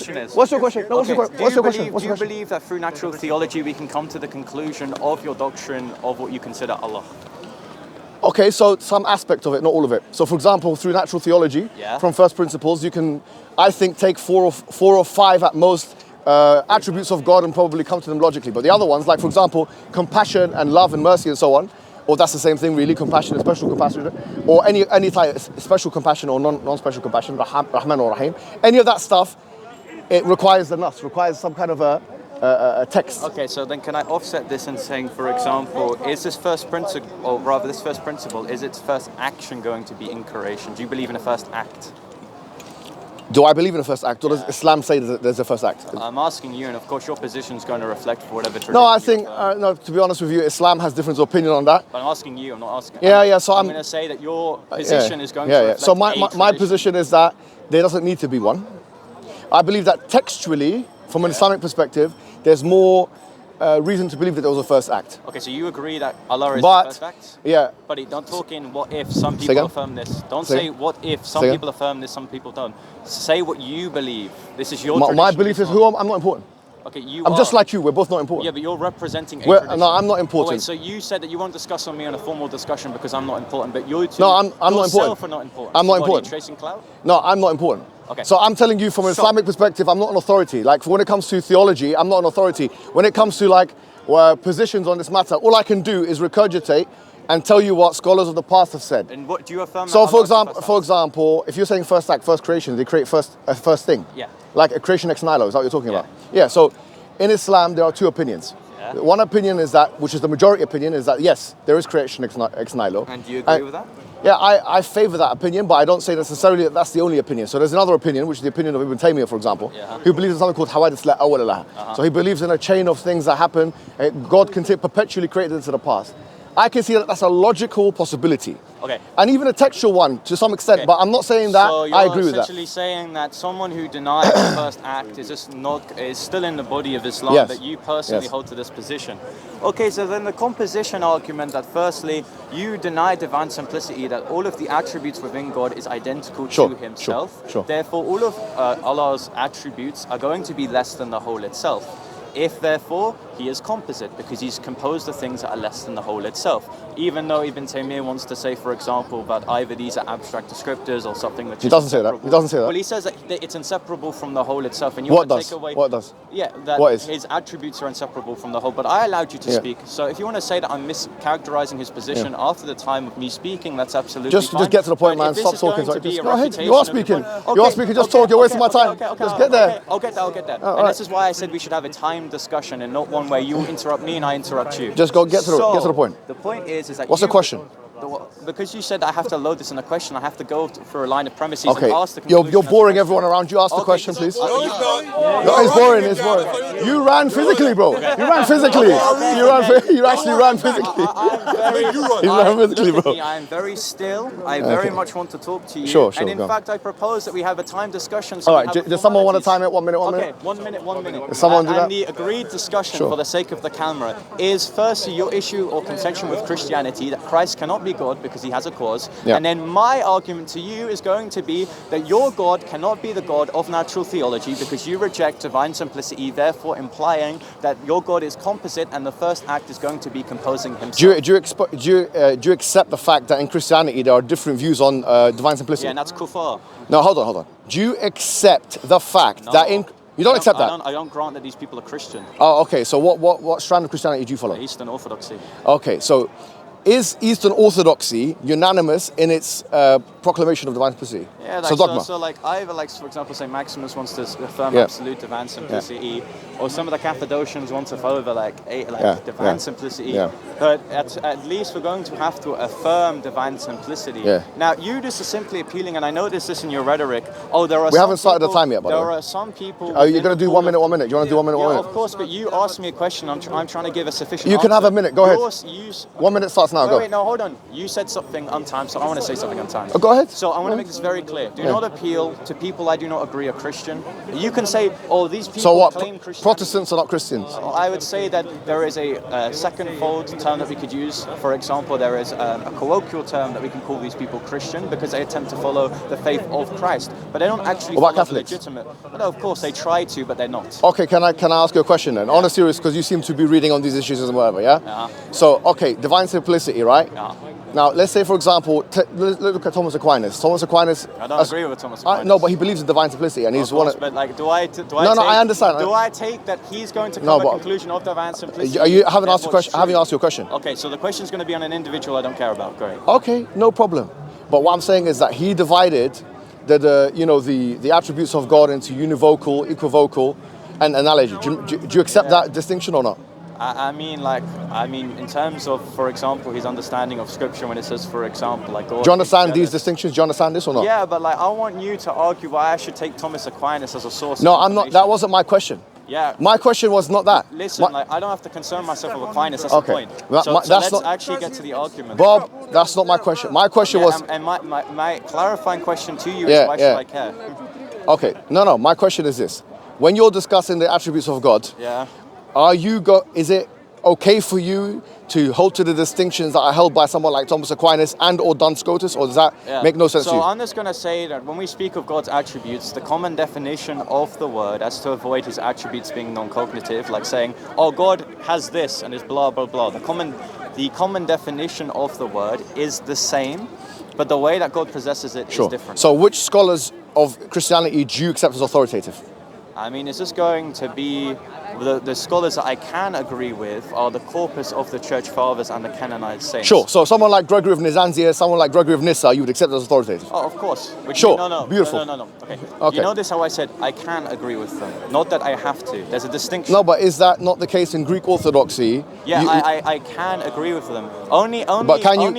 question is. What's your question? No, Okay, what's your question? do you believe that through natural theology we can come to the conclusion of your doctrine of what you consider Allah? Okay, so some aspect of it, not all of it. So for example, through natural theology, from first principles, you can, I think, take four or five at most attributes of God and probably come to them logically. But the other ones, like for example, compassion and love and mercy and so on, or that's the same thing really, compassion and special compassion, or any type of special compassion or non-special compassion, Rahman or Rahim, any of that stuff, it requires the nas, requires some kind of a text. Okay, so then can I offset this in saying, for example, is this first principle, or rather this first principle, is its first action going to be in creation? Do you believe in a first act? Do I believe in a first act, or does Islam say that there's a first act? I'm asking you, and of course your position is going to reflect for whatever tradition. No, I think, no, to be honest with you, Islam has different opinion on that. But I'm asking you, I'm not asking. So I'm going to say that your position is going to reflect So my position is that there doesn't need to be one. I believe that textually, from an Islamic perspective, there's more reason to believe that there was a first act. Okay, so you agree that Allah is the first act? Yeah. But don't talk in what if some people affirm this. Don't say what if some people affirm this, some people don't. Say what you believe. This is your tradition. My belief is who I'm not important. Okay, I'm just like you. We're both not important. Yeah, but you're representing a tradition. No, I'm not important. Oh, wait, so you said that you won't discuss on me on a formal discussion because I'm not important, but you two No, I'm not important. Are not important. I'm not important. important. Are you tracing clout? No, I'm not important. Okay. So I'm telling you from an Islamic perspective, I'm not an authority. Like when it comes to theology, I'm not an authority. When it comes to like positions on this matter, all I can do is regurgitate and tell you what scholars of the past have said. And what do you affirm? So for example, if you're saying first act, first creation, they create first thing. Yeah. Like a creation ex nihilo, is that what you're talking about? Yeah, so in Islam, there are two opinions. Yeah. One opinion is that, which is the majority opinion, is that yes, there is creation ex nihilo. And do you agree with that? Yeah, I favor that opinion, but I don't say necessarily that that's the only opinion. So there's another opinion, which is the opinion of Ibn Taymiyyah, for example, who believes in something called hawadith la awwala laha. So he believes in a chain of things that happen. God can perpetually create into the past. I can see that that's a logical possibility. Okay. And even a textual one to some extent, but I'm not saying that I agree with that. So you're essentially saying that someone who denies the first act is still in the body of Islam, that you personally hold to this position. Okay, so then the composition argument that firstly, you deny divine simplicity, that all of the attributes within God is identical to himself. Sure. Therefore, all of Allah's attributes are going to be less than the whole itself. If therefore he is composite, because he's composed of things that are less than the whole itself. Even though Ibn Taymiyyah wants to say, for example, that either these are abstract descriptors or something that he doesn't say that. He doesn't say that. Well, he says that it's inseparable from the whole itself, and you want to does? take away. What does? Yeah, that his attributes are inseparable from the whole. But I allowed you to speak, so if you want to say that I'm mischaracterizing his position after the time of me speaking, that's absolutely fine. Just get to the point, man. Stop talking. Go ahead. You are speaking. You are speaking. Just talk. You're wasting my time. Just get there. I'll get there. And this is why I said we should have a timed discussion and not one where you interrupt me and I interrupt you. Just get to the point. The point is that what's the question? Because you said I have to load this in a question, I have to go for a line of premises and ask the conclusion. You're boring everyone around you. Ask the question, please. No, it's boring. It's boring. You ran physically, bro. You ran physically. You actually ran physically. You ran physically, bro. I am very still. I very much want to talk to you. Sure. And in fact, I propose that we have a time discussion. All right. Does someone want to time it? 1 minute. Okay. 1 minute. Does someone do that? And the agreed discussion, for the sake of the camera, is firstly your issue or contention with Christianity that Christ cannot be God because he has a cause. And then my argument to you is going to be that your God cannot be the God of natural theology because you reject divine simplicity, therefore implying that your God is composite and the first act is going to be composing himself. Do you accept the fact that in Christianity there are different views on divine simplicity? Yeah, and that's kufar. No, hold on. Do you accept the fact that in... You don't accept that? I don't grant that these people are Christian. Oh, okay. So what strand of Christianity do you follow? Eastern Orthodoxy. Okay, so is Eastern Orthodoxy unanimous in its proclamation of divine simplicity? Yeah, so dogma. So either for example, say Maximus wants to affirm absolute divine simplicity, or some of the Cappadocians want to further divine simplicity. Yeah. But at least we're going to have to affirm divine simplicity. Yeah. Now, you just are simply appealing, and I noticed this in your rhetoric. We haven't started the time yet, by the way. There are some people. Oh, you're going to do 1 minute, 1 minute. Do you want to do 1 minute, 1 minute? Of course, but you asked me a question. I'm trying to give a sufficient. You can have a minute. Go ahead. 1 minute starts us now. Go. Wait, no, hold on. You said something untimed, so I want to say something untimed. Oh, go ahead. So I want to make this very clear. Do not appeal to people I do not agree are Christian. You can say, oh, these people so what, claim Christianity. Protestants are not Christians? I would say that there is a second-fold term that we could use. For example, there is a colloquial term that we can call these people Christian because they attempt to follow the faith of Christ, but they don't actually follow Catholics? legitimate. No, of course, they try to, but they're not. Okay, can I ask you a question then? On a serious, because you seem to be reading on these issues and whatever, yeah? So, okay, divine simplicity, right? Now, let's say, for example, look at Thomas Aquinas. Thomas Aquinas. I don't agree with Thomas Aquinas. No, but he believes in divine simplicity, and he's one of. But like, I understand. Do I take that he's going to come to a conclusion of divine simplicity? I haven't asked you a question. Okay, so the question is going to be on an individual I don't care about. Great. Okay, no problem. But what I'm saying is that he divided the attributes of God into univocal, equivocal, and analogy. Do you accept that distinction or not? I mean, in terms of, for example, his understanding of Scripture when it says, for example, like God. Do you understand these distinctions? Do you understand this or not? Yeah, but like, I want you to argue why I should take Thomas Aquinas as a source. No, I'm not. That wasn't my question. Yeah. My question was not that. Listen, I don't have to concern myself with Aquinas. That's the point. So let's actually get to the argument. Bob, that's not my question. My question was. And my clarifying question to you is why should I care? Okay. No. My question is this: when you're discussing the attributes of God, is it okay for you to hold to the distinctions that are held by someone like Thomas Aquinas and or Duns Scotus, or does that make no sense to you? So I'm just going to say that when we speak of God's attributes, the common definition of the word, as to avoid his attributes being non-cognitive, like saying, oh, God has this and is blah, blah, blah. The common definition of the word is the same, but the way that God possesses it is different. So which scholars of Christianity do you accept as authoritative? I mean, is this going to be the scholars that I can agree with are the corpus of the church fathers and the canonized saints? Sure. So someone like Gregory of Nazianzus, someone like Gregory of Nyssa, you would accept as authoritative? Oh, of course. No. Beautiful. No. Okay. You notice how I said I can agree with them, not that I have to. There's a distinction. No, but is that not the case in Greek Orthodoxy? Yeah, I can agree with them. Only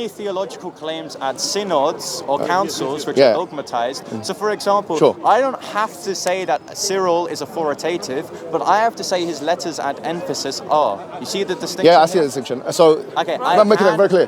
theological claims at synods or councils which are dogmatized. So, for example, I don't have to say that Cyril is authoritative, but I have to say his letters at emphasis are. You see the distinction? Yeah, I see the distinction. So, I'm making that very clear.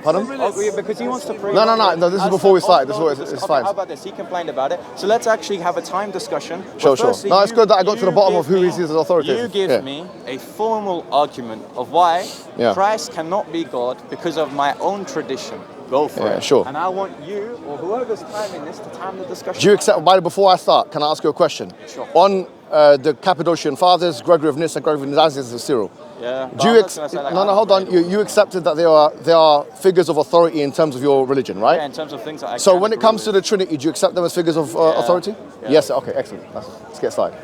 Pardon? Oh, yeah, because he wants to pray. No, this is before we start. It's fine. How about this? He complained about it. So let's actually have a time discussion. Sure. No, it's good that I got to the bottom of who he sees as authoritative. You give me a formal argument of why Christ cannot be God because of my own tradition. Go for it. Sure. And I want you, or whoever's timing this, to time the discussion. Do you accept, before I start, can I ask you a question? Sure. On the Cappadocian Fathers, Gregory of Nyssa and Gregory of Nazianzus and Cyril. Yeah. Do you hold on. You accepted that they are figures of authority in terms of your religion, right? Yeah, in terms of things that I So when it comes to the Trinity, do you accept them as figures of authority? Yeah. Yes. Okay. Excellent. Let's get started.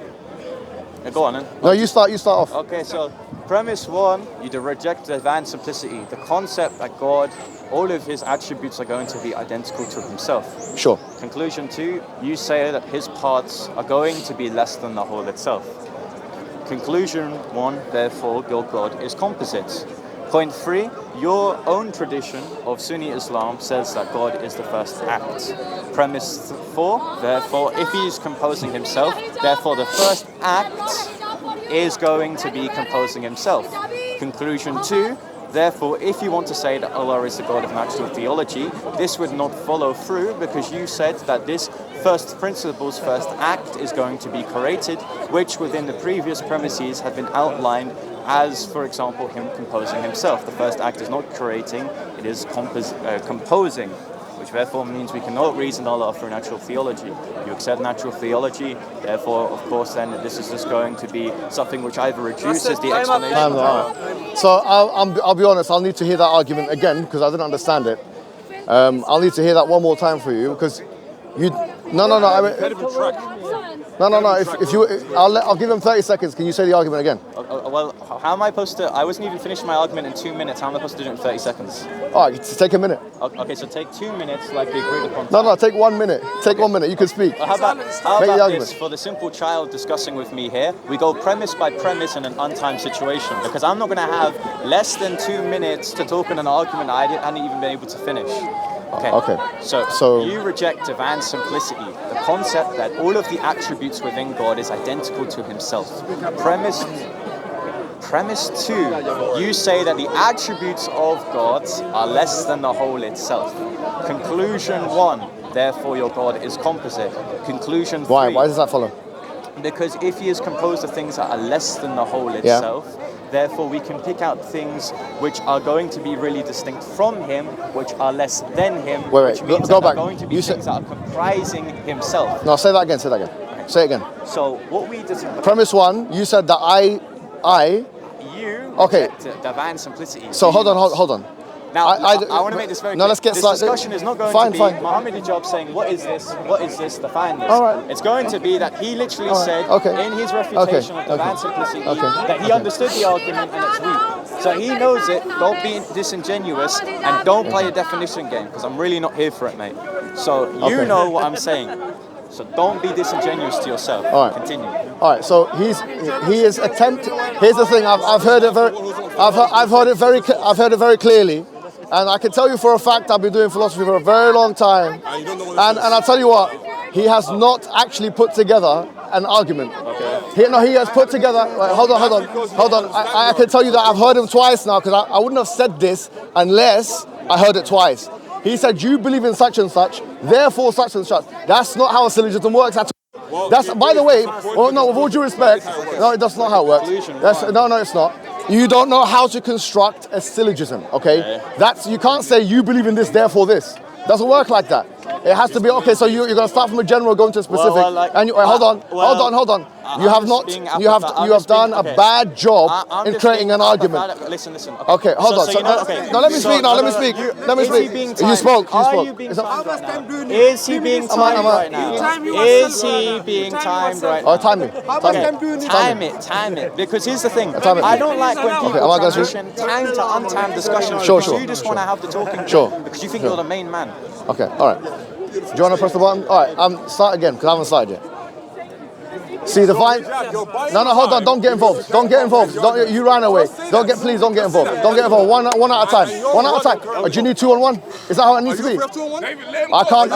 Yeah, go on then. No, you start off. Okay. So premise one, you reject divine simplicity, the concept that God, all of his attributes are going to be identical to himself. Sure. Conclusion two, you say that his parts are going to be less than the whole itself. Conclusion one, therefore, your God is composite. Point three, your own tradition of Sunni Islam says that God is the first act. Premise four, therefore, if he is composing himself, therefore the first act is going to be composing himself. Conclusion two, therefore, if you want to say that Allah is the God of natural theology, this would not follow through because you said that this first principle's first act is going to be created, which within the previous premises have been outlined as, for example, him composing himself. The first act is not creating, it is composing, which therefore means we cannot reason Allah through natural theology. You accept natural theology, therefore, of course, then this is just going to be something which either reduces the explanation. So I'll be honest, I'll need to hear that argument again because I didn't understand it. I'll need to hear that one more time for you because you. No. I'll give him 30 seconds. Can you say the argument again? Well, how am I supposed to? I wasn't even finished my argument in 2 minutes. How am I supposed to do it in 30 seconds? All right, take a minute. Okay, so take 2 minutes, like we agreed upon. No, take 1 minute. Take 1 minute. You can speak. How about this? For the simple child discussing with me here, we go premise by premise in an untimed situation because I'm not going to have less than 2 minutes to talk in an argument I hadn't even been able to finish. Okay. So you reject divine simplicity, the concept that all of the attributes within God is identical to himself. premise 2, you say that the attributes of God are less than the whole itself. Conclusion 1, therefore your God is composite. Conclusion 3. Why does that follow? Because if he is composed of things that are less than the whole itself, therefore we can pick out things which are going to be really distinct from him, which are less than him, which means that they're going to be things that are comprising himself. No, say that again, okay. Say it again. So what we did... Premise 1, you said that You okay. divine simplicity. So hold on. Now, I want to make this very clear. Let's get this discussion is not going to be Mohammed Hijab saying, what is this, define this. All right. It's going to be that he literally said in his refutation of divine simplicity that he understood the argument and it's weak. So he knows it, don't be disingenuous and don't play a definition game, because I'm really not here for it, mate. So you know what I'm saying. So don't be disingenuous to yourself. All right. Continue. All right. So he is attempting. Here's the thing. I've heard it very clearly. And I can tell you for a fact I've been doing philosophy for a very long time. And I'll tell you what, he has not actually put together an argument. Okay. He has put together, hold on. I can tell you that I've heard him twice now, because I wouldn't have said this unless I heard it twice. He said, you believe in such and such, therefore such and such. That's not how a syllogism works at all. That's, by the way, with all due respect, no, that's not how it works. No, it's not. You don't know how to construct a syllogism, okay? You can't say you believe in this, therefore this. Doesn't work like that. It has to be, okay, so you're going to start from a general, go into a specific. Hold on. You have done a bad job in creating an argument. Listen. Okay, hold on. Let me speak. You spoke. Is he being timed right now? Is he being timed right now? Oh, time me. Time it. Because here's the thing. I don't like when people transition time to untimed discussions. Sure. You just want to have the talking because you think you're the main man. Okay, all right. Do you want to press the button? All right, start again, because I haven't started yet. See the vine? No, hold on, don't get involved. You ran away. Please don't get involved. Don't get involved. One at a time. Do you need 2 on 1? Is that how it needs to be? I can't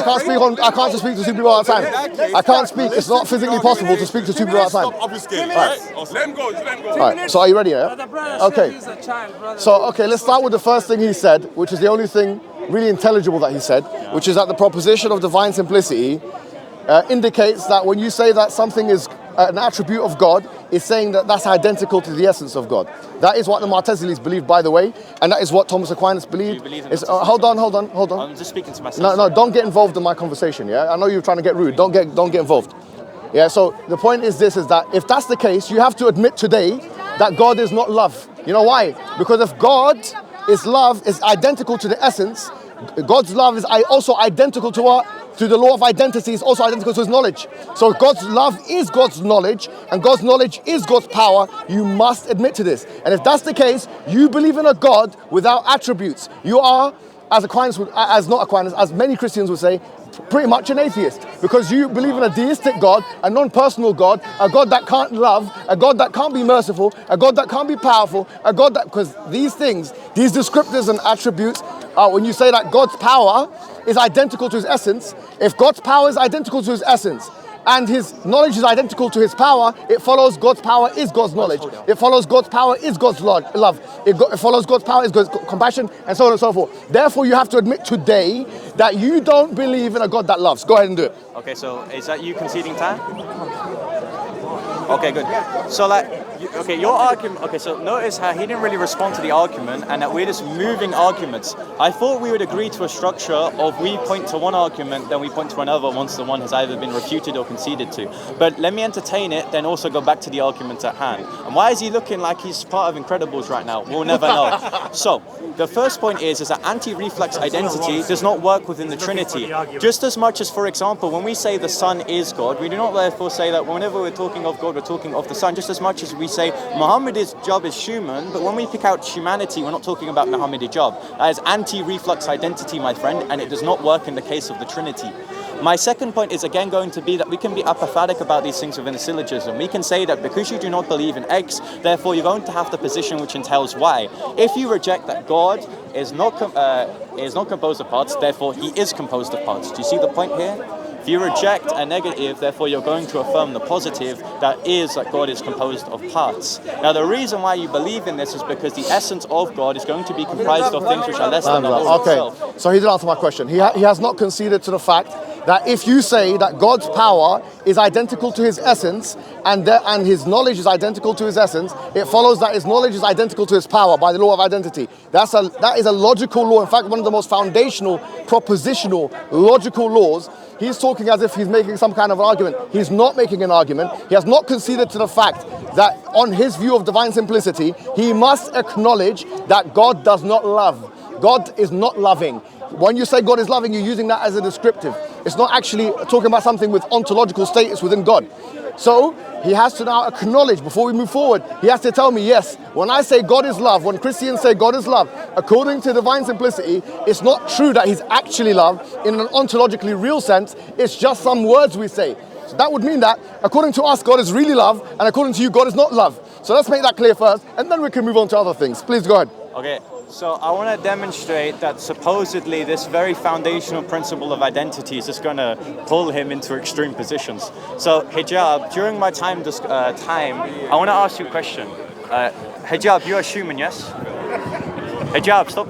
speak to 2 people at a time. I can't speak. It's not physically possible to speak to 2 people at a time. All right. So are you ready? Yeah? Okay. So let's start with the first thing he said, which is the only thing really intelligible that he said, which is that the proposition of divine simplicity indicates that when you say that something is an attribute of God, it's saying that that's identical to the essence of God. That is what the Mu'tazilis believe, by the way, and that is what Thomas Aquinas believed. Hold on. I'm just speaking to myself. No, don't get involved in my conversation, yeah? I know you're trying to get rude. Don't get involved. Yeah, so the point is this, is that if that's the case, you have to admit today that God is not love. You know why? Because if God is love, is identical to the essence, God's love is also identical to what? To the law of identity, is also identical to his knowledge. So God's love is God's knowledge, and God's knowledge is God's power. You must admit to this. And if that's the case, you believe in a God without attributes. You are, as many Christians would say, pretty much an atheist, because you believe in a deistic God, a non-personal God, a God that can't love, a God that can't be merciful, a God that can't be powerful, a God that, because these things, these descriptors and attributes, when you say that God's power is identical to his essence, if God's power is identical to his essence and his knowledge is identical to his power, it follows God's power is God's knowledge. It follows God's power is God's love. It follows God's power is God's compassion, and so on and so forth. Therefore, you have to admit today that you don't believe in a God that loves. Go ahead and do it. Okay, so is that you conceding time? Okay, good. So your argument, so notice how he didn't really respond to the argument and that we're just moving arguments. I thought we would agree to a structure of we point to one argument, then we point to another once the one has either been refuted or conceded to. But let me entertain it, then also go back to the argument at hand. And why is he looking like he's part of Incredibles right now? We'll never know. So, the first point is that anti-reflex identity does not work within the Trinity. Just as much as, for example, when we say the Son is God, we do not therefore say that whenever we're talking of God, we're talking of the Son, just as much as we say Muhammad's job is human, but when we pick out humanity, we're not talking about Muhammad's job. That is anti-reflex identity, my friend, and it does not work in the case of the Trinity. My second point is again going to be that we can be apathetic about these things within a syllogism. We can say that because you do not believe in X, therefore you're going to have the position which entails Y. If you reject that God is not composed of parts, therefore he is composed of parts. Do you see the point here? If you reject a negative, therefore you're going to affirm the positive, that is that God is composed of parts. Now the reason why you believe in this is because the essence of God is going to be comprised of things which are less than the whole itself. So he didn't answer my question. He has not conceded to the fact that if you say that God's power is identical to his essence and his knowledge is identical to his essence, it follows that his knowledge is identical to his power by the law of identity. That is a logical law. In fact, one of the most foundational, propositional, logical laws. He's talking as if he's making some kind of argument. He's not making an argument. He has not conceded to the fact that on his view of divine simplicity, he must acknowledge that God does not love. God is not loving. When you say God is loving, you're using that as a descriptive. It's not actually talking about something with ontological status within God. So he has to now acknowledge, before we move forward, he has to tell me, yes, when I say God is love, when Christians say God is love, according to divine simplicity, it's not true that he's actually love in an ontologically real sense. It's just some words we say. So that would mean that according to us, God is really love, and according to you, God is not love. So let's make that clear first, and then we can move on to other things. Please go ahead. Okay. So I want to demonstrate that supposedly this very foundational principle of identity is just going to pull him into extreme positions. So Hijab, during my time, I want to ask you a question. Hijab, you're a human, yes? Hijab, stop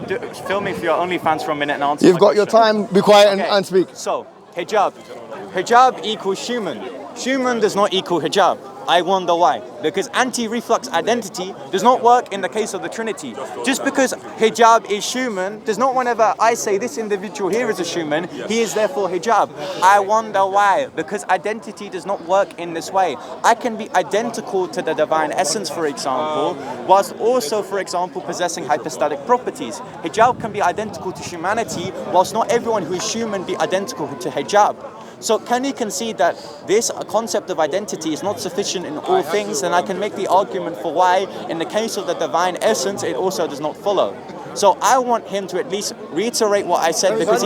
filming for your OnlyFans for a minute and answer You've got your time, be quiet and speak. So, Hijab equals human. Human does not equal hijab. I wonder why. Because anti-reflux identity does not work in the case of the Trinity. Just because hijab is human does not, whenever I say this individual here is a human, he is therefore hijab. I wonder why. Because identity does not work in this way. I can be identical to the divine essence, for example, whilst also, for example, possessing hypostatic properties. Hijab can be identical to humanity, whilst not everyone who is human be identical to hijab. So can you concede that this concept of identity is not sufficient in all things? And I can make the argument for why, in the case of the divine essence, it also does not follow. So I want him to at least reiterate what I said, because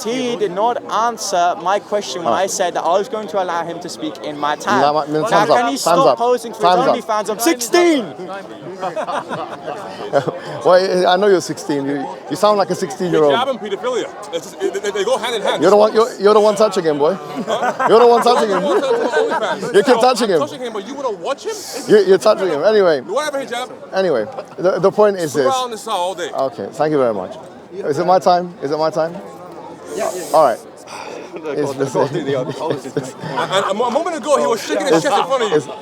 he did not answer my question when I said that I was going to allow him to speak in my time. Now can he stop posing for his OnlyFans? I'm 16! Well, I know you're 16. You sound like a 16-year-old. Hijab and pedophilia. They go hand in hand. You're the one touching him, boy. You're the one touching him. You keep touching him. Touching him, but you want to watch him? You're touching him. Anyway. Whatever, hijab. Anyway, the point is this. Around this all day. Okay, thank you very much. Is it my time? Is it my time? Yeah. All right. A moment ago, he was shaking his chest in front of you.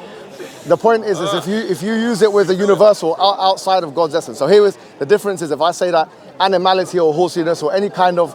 The point is if you use it with a universal outside of God's essence. So here is the difference: is if I say that animality or horsiness or any kind of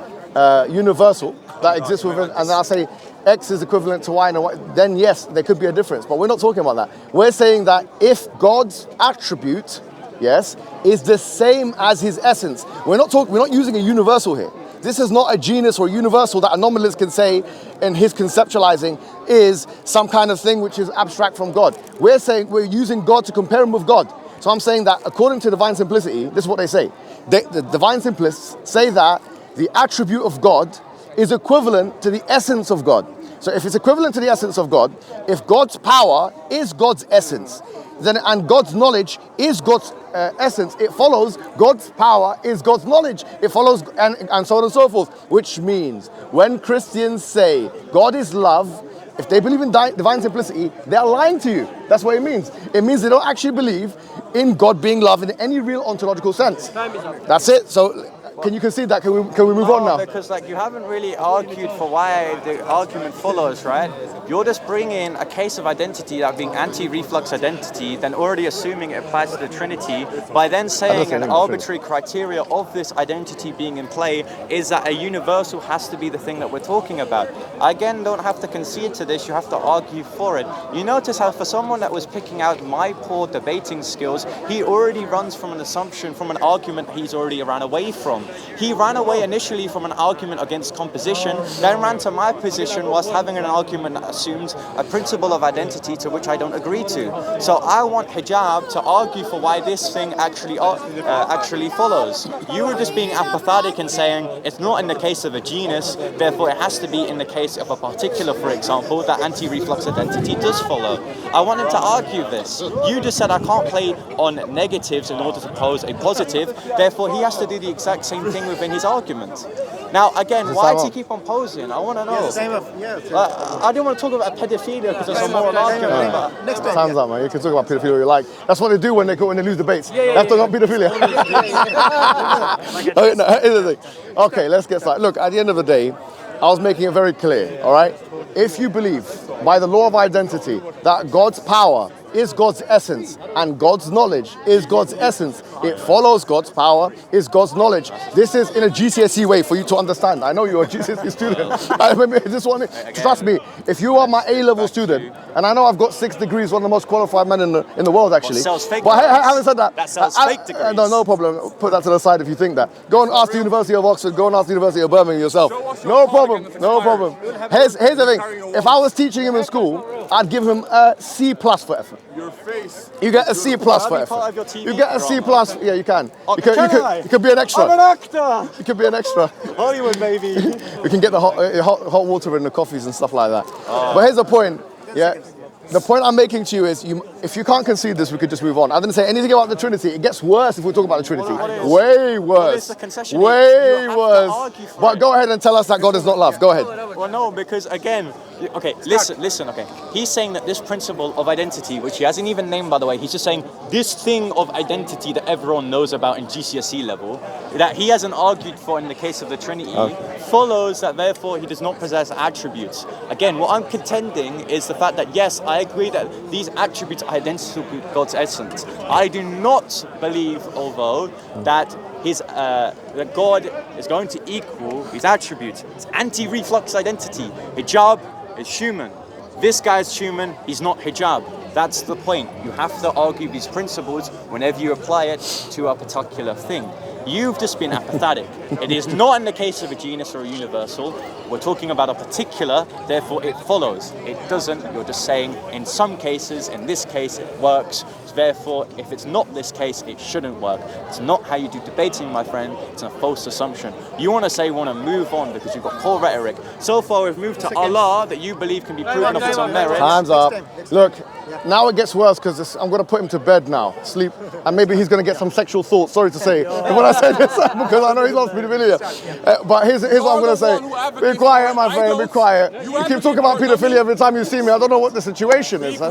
universal that exists within, and then I say X is equivalent to Y, and Y, then yes, there could be a difference. But we're not talking about that. We're saying that if God's attribute, yes, is the same as his essence, we're not using a universal here. This is not a genus or universal that a nominalist can say in his conceptualizing is some kind of thing which is abstract from God. We're saying we're using God to compare him with God. So I'm saying that according to divine simplicity, this is what they say. The divine simplists say that the attribute of God is equivalent to the essence of God. So if it's equivalent to the essence of God, if God's power is God's essence, then and God's knowledge is God's essence, it follows God's power is God's knowledge. It follows and so on and so forth. Which means when Christians say God is love, if they believe in divine simplicity, they are lying to you. That's what it means. It means they don't actually believe in God being love in any real ontological sense. That's it. So can you concede that? Can we move on now? Because you haven't really argued for why the argument follows, right? You're just bringing a case of identity, that being anti-reflux identity, then already assuming it applies to the Trinity, by then saying an arbitrary criteria of this identity being in play is that a universal has to be the thing that we're talking about. I again don't have to concede to this, you have to argue for it. You notice how for someone that was picking out my poor debating skills, he already runs from an assumption, from an argument he's already ran away from. He ran away initially from an argument against composition, then ran to my position whilst having an argument that assumes a principle of identity to which I don't agree to. So I want Hijab to argue for why this thing actually follows. You were just being apathetic and saying it's not in the case of a genus, therefore it has to be in the case of a particular, for example, that anti-reflux identity does follow. I want him to argue this. You just said I can't play on negatives in order to pose a positive, therefore he has to do the exact same thing within his argument. Now, again, why does he keep on posing? I want to know. I don't want to talk about pedophilia because it's a moral argument. Next time. Time's up, man. You can talk about pedophilia you like. That's what they do when they lose debates. They have to talk about pedophilia. Okay, let's get started. Look, at the end of the day, I was making it very clear, all right? If you believe by the law of identity that God's power is God's essence and God's knowledge is God's essence, it follows God's power is God's knowledge. This is in a GCSE way for you to understand. I know you're a GCSE student. Trust me, if you are my A-level student, and I know I've got 6 degrees, one of the most qualified men in the world actually. But having said that, sells fake degrees. No problem. Put that to the side if you think that. Go and ask the University of Oxford, go and ask the University of Birmingham yourself. No problem. Here's the thing. If I was teaching him in school, I'd give him a C+ for effort. Your face. You get a C+ for effort. You get a C+. Yeah, you can. You could be an extra. I'm an actor. You could be an extra. Hollywood, baby. We can get the hot water in the coffees and stuff like that. But here's the point. Yeah. The point I'm making to you is, if you can't concede this, we could just move on. I didn't say anything about the Trinity. It gets worse if we talk about the Trinity. Way worse. Way worse. But go ahead and tell us that God is not love. Go ahead. Well, no, because again, okay, listen, okay. He's saying that this principle of identity, which he hasn't even named, by the way, he's just saying this thing of identity that everyone knows about in GCSE level, that he hasn't argued for in the case of the Trinity, follows that therefore he does not possess attributes. Again, what I'm contending is the fact that, yes, I agree that these attributes are identical to God's essence. I do not believe, although, that that God is going to equal his attributes. It's anti-reflux identity. Hijab is human. This guy's human, he's not hijab. That's the point. You have to argue these principles whenever you apply it to a particular thing. You've just been apathetic. It is not in the case of a genus or a universal. We're talking about a particular, therefore it follows. It doesn't. You're just saying in some cases, in this case, it works. Therefore, if it's not this case, it shouldn't work. It's not how you do debating, my friend. It's a false assumption. You want to say you want to move on because you've got poor rhetoric. So far, we've moved to Allah that you believe can be proven of its own merit. Time's up. Look, now it gets worse because I'm going to put him to bed now, sleep, and maybe he's going to get some sexual thoughts. Sorry to say when I say this because I know he's lost pedophilia. But here's what I'm going to say. Be quiet, my friend. Be quiet. You keep talking about pedophilia every time you see me. I don't know what the situation is. I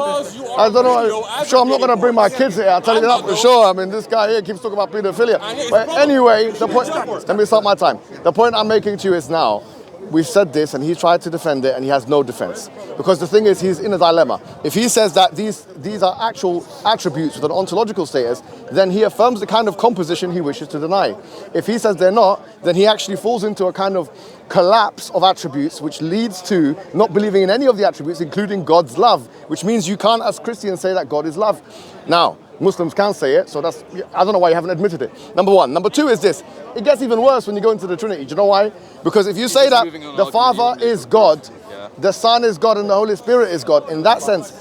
don't know. Sure, I'm not going to bring my kids here. I'll tell you that for sure. I mean, this guy here keeps talking about pedophilia. But anyway, the point. Let me start my time. The point I'm making to you is now. We've said this and he tried to defend it and he has no defense. Because the thing is, he's in a dilemma. If he says that these are actual attributes with an ontological status, then he affirms the kind of composition he wishes to deny. If he says they're not, then he actually falls into a kind of collapse of attributes, which leads to not believing in any of the attributes, including God's love, which means you can't, as Christians, say that God is love. Now, Muslims can say it, so that's, I don't know why you haven't admitted it. Number one. Number two is this. It gets even worse when you go into the Trinity. Do you know why? Because if you say that the Father is God, the Son is God, and the Holy Spirit is God, in that sense,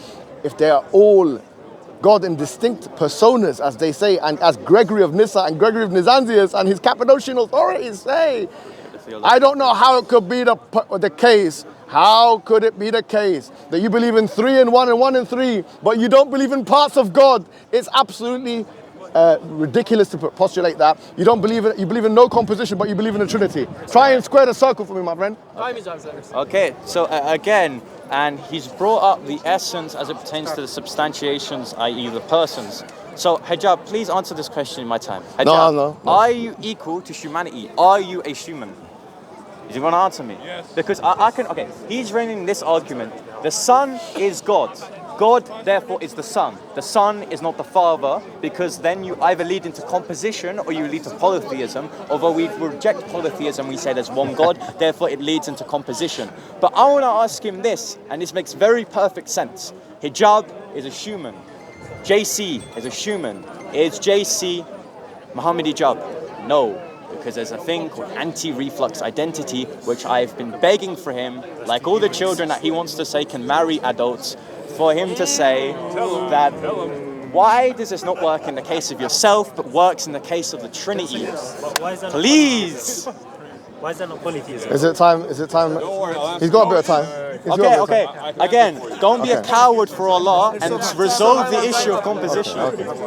if they are all God in distinct personas, as they say, and as Gregory of Nyssa and Gregory of Nazianzus and his Cappadocian authorities say, I don't know how it could be the case. How could it be the case that you believe in 3 in 1 and 1 in 3, but you don't believe in parts of God? It's absolutely ridiculous to postulate that. You don't believe in, you believe in no composition, but you believe in the Trinity. Try and square the circle for me, my friend. Okay, so again, and he's brought up the essence as it pertains to the substantiations, i.e. the persons. So, Hijab, please answer this question in my time. Hijab, no. Are you equal to humanity? Are you a human? Is he going to answer me? Yes. Because I can, okay, he's bringing this argument. The Son is God. God, therefore, is the Son. The Son is not the Father, because then you either lead into composition or you lead to polytheism. Although we reject polytheism, we say there's one God, therefore it leads into composition. But I want to ask him this, and this makes very perfect sense. Hijab is a human. JC is a human. Is JC Mohammed Hijab? No. Because there's a thing called anti-reflux identity, which I've been begging for him, like all the children that he wants to say can marry adults, for him to say that why does this not work in the case of yourself, but works in the case of the Trinity? Please! Why is that not polytheism? Is it time? He's got a bit of time. Okay. Again, don't be a coward for Allah and resolve the issue of composition.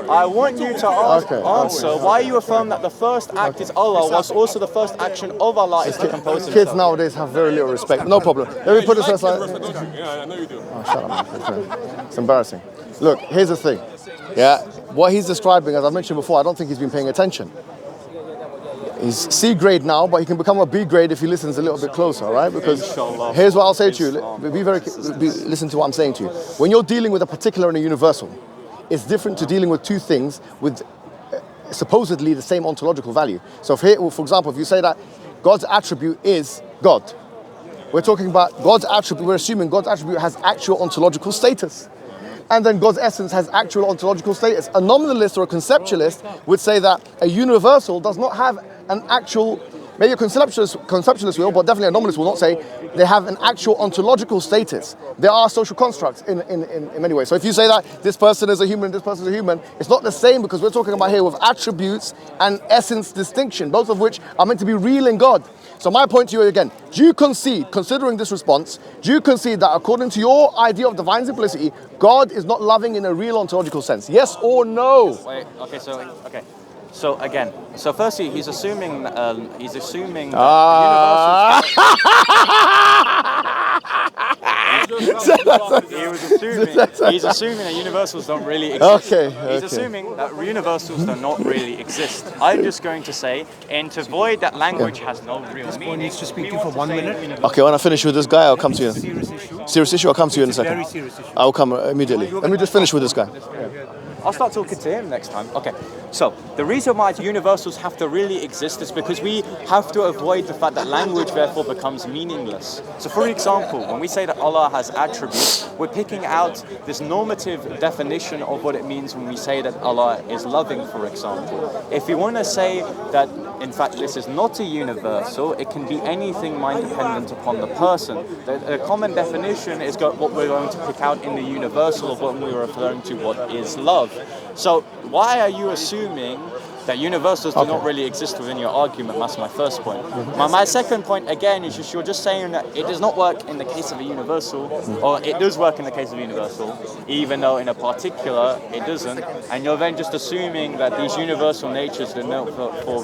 I want you to answer why you affirm that the first act is Allah, whilst also the first action of Allah is to compose himself. Kids nowadays have very little respect. No problem. Let me put this aside. Yeah, I know you do. Oh, shut up, man. It's embarrassing. Look, here's the thing. Yeah, what he's describing, as I mentioned before, I don't think he's been paying attention. He's C grade now, but he can become a B grade if he listens a little bit closer, right? Because here's what I'll say to you. Listen to what I'm saying to you. When you're dealing with a particular and a universal, it's different to dealing with two things with supposedly the same ontological value. So if here, for example, if you say that God's attribute is God, we're talking about God's attribute, we're assuming God's attribute has actual ontological status. And then God's essence has actual ontological status. A nominalist or a conceptualist would say that a universal does not have an actual, maybe a conceptualist will, but definitely a nominalist will not say they have an actual ontological status. There are social constructs in many ways. So if you say that this person is a human, this person is a human, it's not the same because we're talking about here with attributes and essence distinction, both of which are meant to be real in God. So my point to you again, do you concede, considering this response, do you concede that according to your idea of divine simplicity, God is not loving in a real ontological sense? Yes or no? Wait, okay. So again, firstly, he's assuming that he's assuming that universals don't really exist. He's assuming that universals do not really exist. I'm just going to say, and to avoid that language has no real meaning. Needs to speak to you for 1 minute. Okay, when I finish with this guy, I'll come to you. Serious issue? I'll come to you in a second. Very serious issue. I'll come immediately. Let me just finish with this guy. I'll start talking to him next time. Okay, so the reason why universals have to really exist is because we have to avoid the fact that language therefore becomes meaningless. So for example, when we say that Allah has attributes, we're picking out this normative definition of what it means when we say that Allah is loving, for example. If we want to say that, in fact, this is not a universal, it can be anything mind-dependent upon the person. The common definition is what we're going to pick out in the universal of what we're referring to what is love. So why are you assuming that universals do not really exist within your argument? That's my first point. My second point, again, is you're just saying that it does not work in the case of a universal, or it does work in the case of a universal, even though in a particular it doesn't, and you're then just assuming that these universal natures do not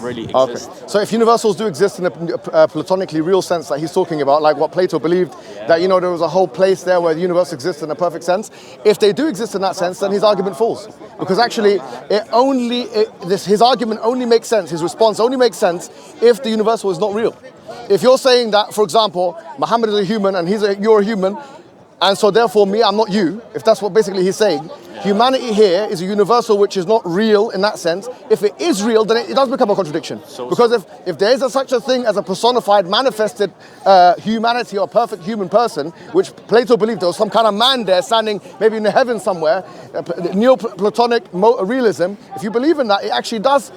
really exist. Okay. So if universals do exist in a platonically real sense that he's talking about, like what Plato believed, that there was a whole place there where the universe exists in a perfect sense, if they do exist in that sense, then his argument falls. Because actually, his argument only makes sense, his response only makes sense if the universal is not real. If you're saying that, for example, Mohammed is a human and you're a human, and so therefore me, I'm not you, if that's what basically he's saying, humanity here is a universal which is not real in that sense. If it is real, then it does become a contradiction. Because if there is such a thing as a personified, manifested humanity or perfect human person, which Plato believed there was some kind of man there standing maybe in the heavens somewhere, Neoplatonic realism, if you believe in that, it actually does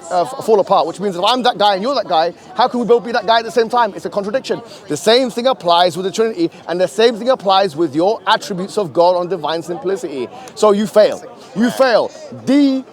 fall apart, which means if I'm that guy and you're that guy, how can we both be that guy at the same time? It's a contradiction. The same thing applies with the Trinity, and the same thing applies with your attributes of God on divine simplicity. So you fail. You fail. D-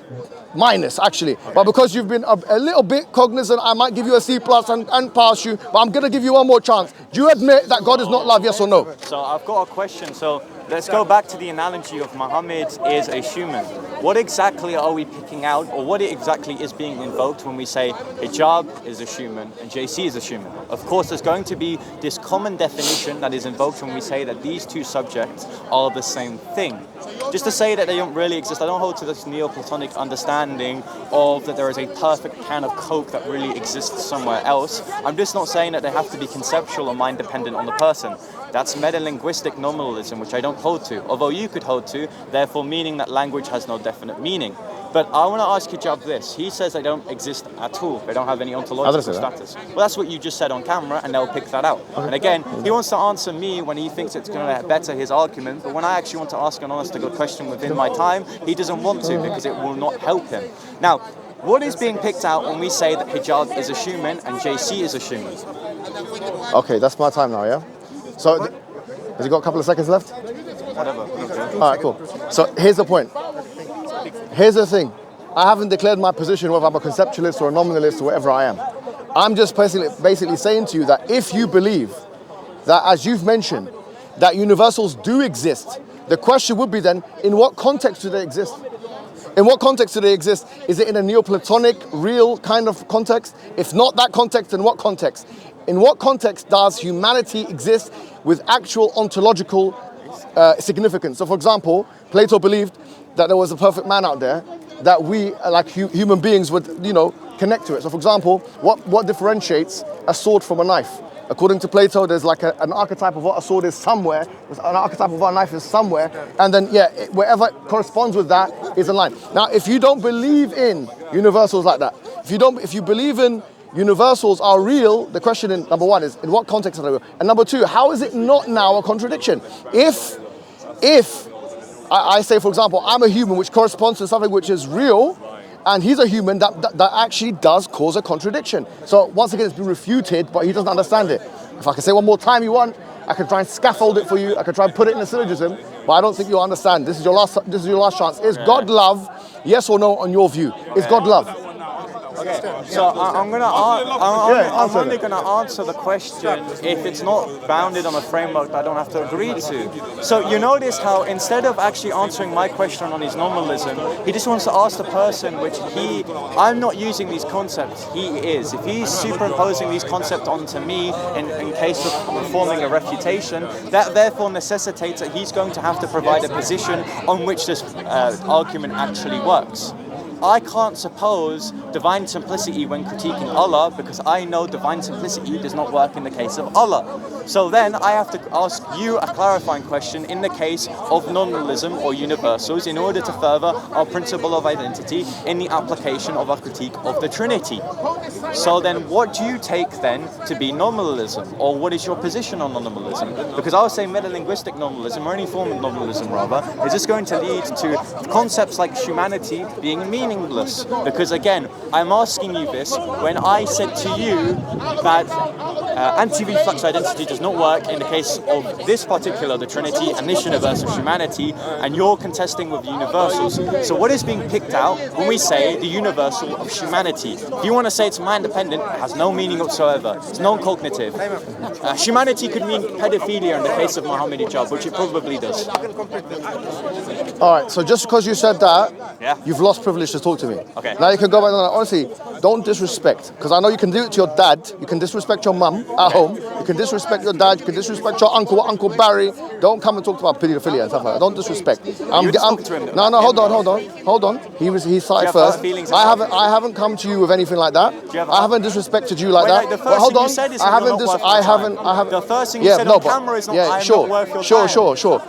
actually, but because you've been a little bit cognizant, I might give you a C+ and pass you, but I'm going to give you one more chance. Do you admit that God is not love, yes or no? So I've got a question. So let's go back to the analogy of Muhammad is a human. What exactly are we picking out, or what exactly is being invoked when we say Hijab is a human and JC is a human? Of course, there's going to be this common definition that is invoked when we say that these two subjects are the same thing. Just to say that they don't really exist, I don't hold to this Neoplatonic understanding of that there is a perfect can of Coke that really exists somewhere else. I'm just not saying that they have to be conceptual or mind-dependent on the person. That's metalinguistic nominalism, which I don't hold to, although you could hold to, therefore meaning that language has no definite meaning. But I want to ask Hijab this. He says they don't exist at all. They don't have any ontological status. Well, that's what you just said on camera, and they'll pick that out. And again, he wants to answer me when he thinks it's going to better his argument, but when I actually want to ask an honest to God question within my time, he doesn't want to because it will not help him. Now, what is being picked out when we say that Hijab is a human and JC is a human? Okay, that's my time now, yeah? So, has he got a couple of seconds left? Whatever. All right, cool. So here's the point. Here's the thing. I haven't declared my position whether I'm a conceptualist or a nominalist or whatever I am. I'm just basically saying to you that if you believe that, as you've mentioned, that universals do exist, the question would be then, in what context do they exist? In what context do they exist? Is it in a Neoplatonic, real kind of context? If not that context, then what context? In what context does humanity exist with actual ontological significance? So for example, Plato believed that there was a perfect man out there that we, like human beings, would, connect to it. So for example, what differentiates a sword from a knife? According to Plato, there's like an archetype of what a sword is somewhere, an archetype of what a knife is somewhere, and then wherever corresponds with that is a line. Now, if you don't believe in universals like that, if you believe in universals are real, the question in number one is, in what context are they real? And number two, how is it not now a contradiction? If I say, for example, I'm a human which corresponds to something which is real, and he's a human, that actually does cause a contradiction. So once again, it's been refuted, but he doesn't understand it. If I can say one more time you want, I can try and scaffold it for you. I can try and put it in a syllogism, but I don't think you'll understand. This is your last chance. Is God love? Yes or no on your view? Is God love? Okay, so I'm only going to answer the question if it's not bounded on a framework that I don't have to agree to. So you notice how instead of actually answering my question on his nominalism, he just wants to ask the person which I'm not using these concepts, he is. If he's superimposing these concepts onto me in case of performing a refutation, that therefore necessitates that he's going to have to provide a position on which this argument actually works. I can't suppose divine simplicity when critiquing Allah because I know divine simplicity does not work in the case of Allah. So then I have to ask you a clarifying question in the case of nominalism or universals in order to further our principle of identity in the application of our critique of the Trinity. So then what do you take then to be nominalism, or what is your position on nominalism? Because I would say metalinguistic nominalism, or any form of nominalism rather, is just going to lead to concepts like humanity being meaningless. Because again, I'm asking you this when I said to you that anti-reflex identity does not work in the case of this particular, the Trinity, and this universe of humanity, and you're contesting with the universals. So what is being picked out when we say the universal of humanity? If you want to say it's mind-dependent, it has no meaning whatsoever. It's non-cognitive. Humanity could mean pedophilia in the case of Mohammed Hijab, which it probably does. All right, so just because you said that, you've lost privilege to talk to me. Okay. Now you can go back and honestly, don't disrespect, because I know you can do it to your dad, you can disrespect your mum at home, you can disrespect your dad, you can disrespect your Uncle Barry. Don't come and talk about pedophilia and stuff like that. Don't disrespect. No, hold on. He started first. I haven't come to you with anything like that. I haven't disrespected you like that. Well, hold on. I haven't. The first thing you said on camera is not. Not worth your time. Sure.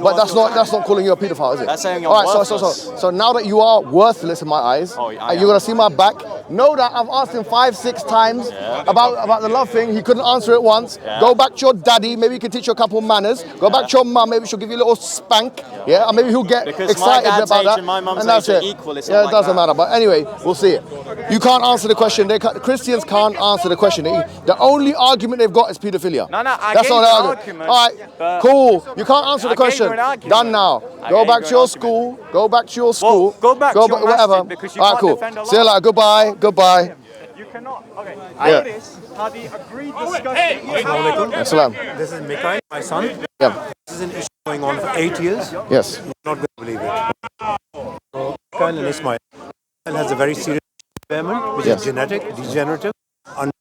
But that's not calling you a pedophile, is it? That's saying you're worthless. So now that you are worthless in my eyes, you're gonna see my back. Know that I've asked him 5-6 times about the love thing. He couldn't answer it once. Go back to your daddy. Maybe he can teach you a couple of manners. Go back to your mum. Maybe she'll give you a little spank. Yeah, and maybe he'll get excited about that. And my mum's that's age it. are equal. It doesn't matter. But anyway, we'll see it. You can't answer the question. Christians can't answer the question. The only argument they've got is pedophilia. That's not the argument. All right, cool. You can't answer the question. Done now. Go back to your school. Go back to your school. Go back to your whatever. Because you all right, can't cool. defend Allah. See you later. Goodbye. You cannot. Okay. Notice how the agreed discussion. Assalam. This is Mikhail, my son. Yeah. This is an issue going on for 8 years. Yes. You're not going to believe it. So, Mikhail and Ismail has a very serious impairment, which is genetic, degenerative.